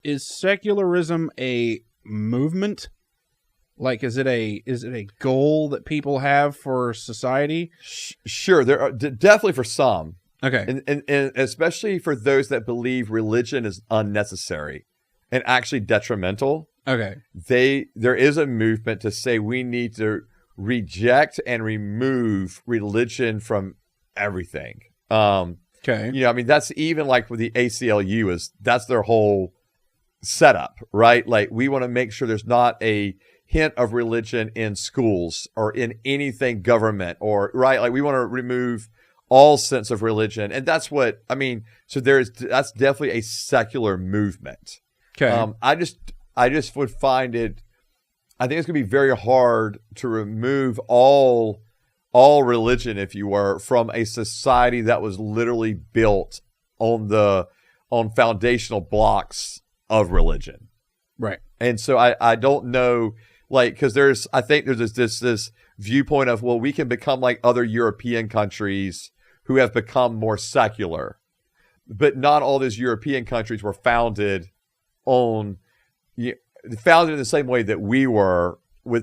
Is secularism a movement? Like, is it a goal that people have for society? Sure, there are definitely for some. Okay. And especially for those that believe religion is unnecessary and actually detrimental. Okay. There is a movement to say we need to reject and remove religion from everything. Okay. You know, I mean, that's even like with the ACLU that's their whole setup, right? Like, we want to make sure there's not a hint of religion in schools or in anything government, or right. Like, we want to remove all sense of religion. And that's what, I mean, so that's definitely a secular movement. Okay. I just would find it, I think it's going to be very hard to remove all religion, if you were, from a society that was literally built on foundational blocks of religion. Right. And so I don't know, like, because I think there's this viewpoint of, well, we can become like other European countries who have become more secular, but not all those European countries were founded in the same way that we were,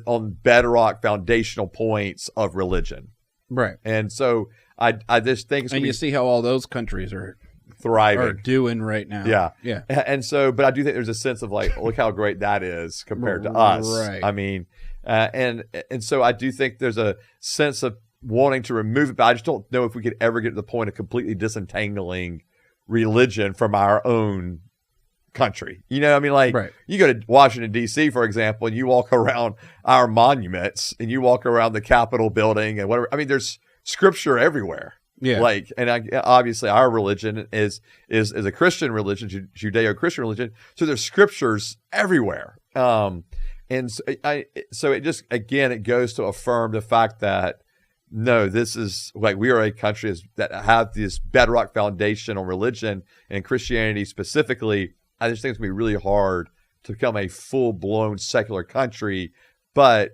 on bedrock foundational points of religion. Right. And so I just think it's and you see how all those countries are thriving, are doing right now. Yeah. Yeah. And so, but I do think there's a sense of like, look how great that is compared to us. Right. I mean, and so I do think there's a sense of wanting to remove it, but I just don't know if we could ever get to the point of completely disentangling religion from our own country. You know, I mean, like, right. You go to Washington, D.C., for example, and you walk around our monuments and you walk around the Capitol building and whatever. I mean, there's scripture everywhere. Yeah. Like, and obviously our religion is a Christian religion, Judeo-Christian religion. So there's scriptures everywhere. And so it just, again, it goes to affirm the fact that, no, this is like, we are a country that have this bedrock foundation on religion, and Christianity specifically. I just think it's going to be really hard to become a full-blown secular country, but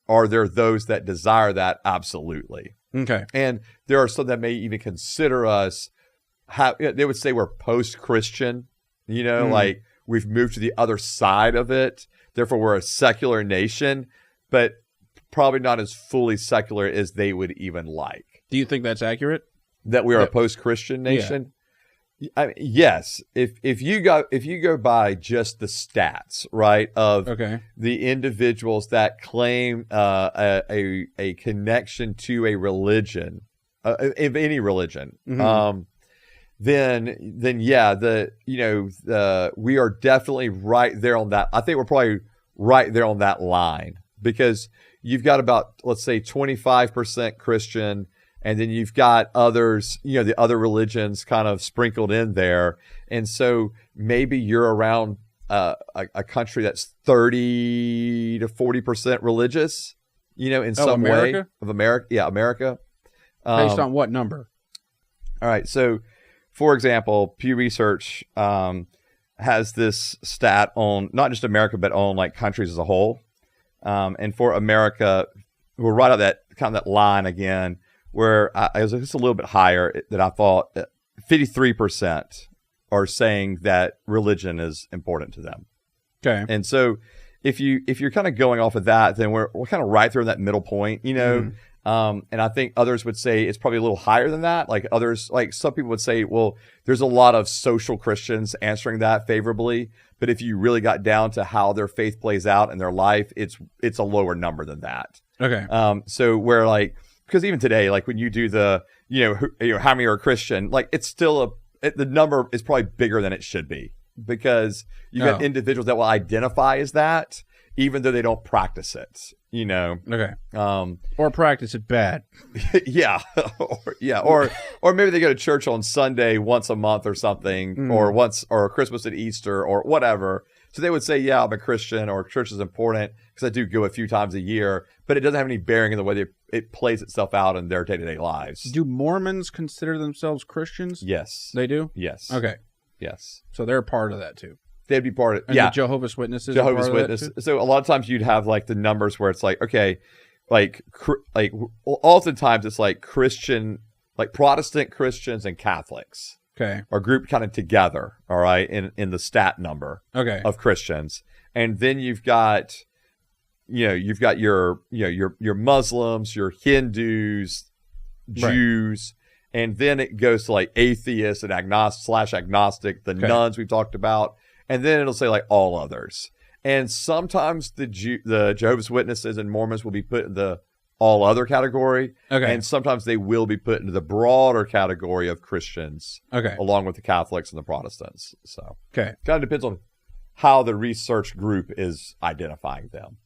are there those that desire that? Absolutely. Okay. And there are some that may even consider us, they would say we're post-Christian, like we've moved to the other side of it. Therefore, we're a secular nation, but probably not as fully secular as they would even like. Do you think that's accurate? That we are a post-Christian nation? Yeah. I mean, yes. If you go by just the stats, right, of the individuals that claim a connection to a religion, of any religion, then yeah, we are definitely right there on that. I think we're probably right there on that line, because you've got about, let's say, 25% Christian, and then you've got others, the other religions kind of sprinkled in there. And so maybe you're around a country that's 30 to 40% religious, in some America? way of America. Yeah, America. Based on what number? All right. So, for example, Pew Research has this stat on not just America, but on like countries as a whole. And for America, we're right at that kind of that line again, where I was just a little bit higher, that I thought 53% are saying that religion is important to them. Okay. And so if you're kind of going off of that, then we're kind of right there in that middle point, And I think others would say it's probably a little higher than that. Like others, like some people would say, well, there's a lot of social Christians answering that favorably. But if you really got down to how their faith plays out in their life, it's a lower number than that. Okay. So where like, because even today, like when you do the, how many are Christian, like it's still the number is probably bigger than it should be, because you got individuals that will identify as that, even though they don't practice it, Okay. Or practice it bad. Yeah. Or maybe they go to church on Sunday once a month or something, or Christmas and Easter or whatever. So they would say, yeah, I'm a Christian, or church is important because I do go a few times a year, but it doesn't have any bearing in the way it plays itself out in their day-to-day lives. Do Mormons consider themselves Christians? Yes. They do? Yes. Okay. Yes. So they're part of that too. They'd be part of it. And the Jehovah's Witnesses. Jehovah's Witnesses. So a lot of times you'd have like the numbers where it's like, okay, like oftentimes it's like Christian, like Protestant Christians and Catholics. Okay. are grouped kind of together, all right, in the stat number Okay. of Christians. And then you've got your Muslims, your Hindus, Jews, and then it goes to like atheists and agnostic, the nuns we've talked about, and then it'll say like all others. And sometimes the Jehovah's Witnesses and Mormons will be put in the all other category, and sometimes they will be put into the broader category of Christians, along with the Catholics and the Protestants. So, kind of depends on how the research group is identifying them.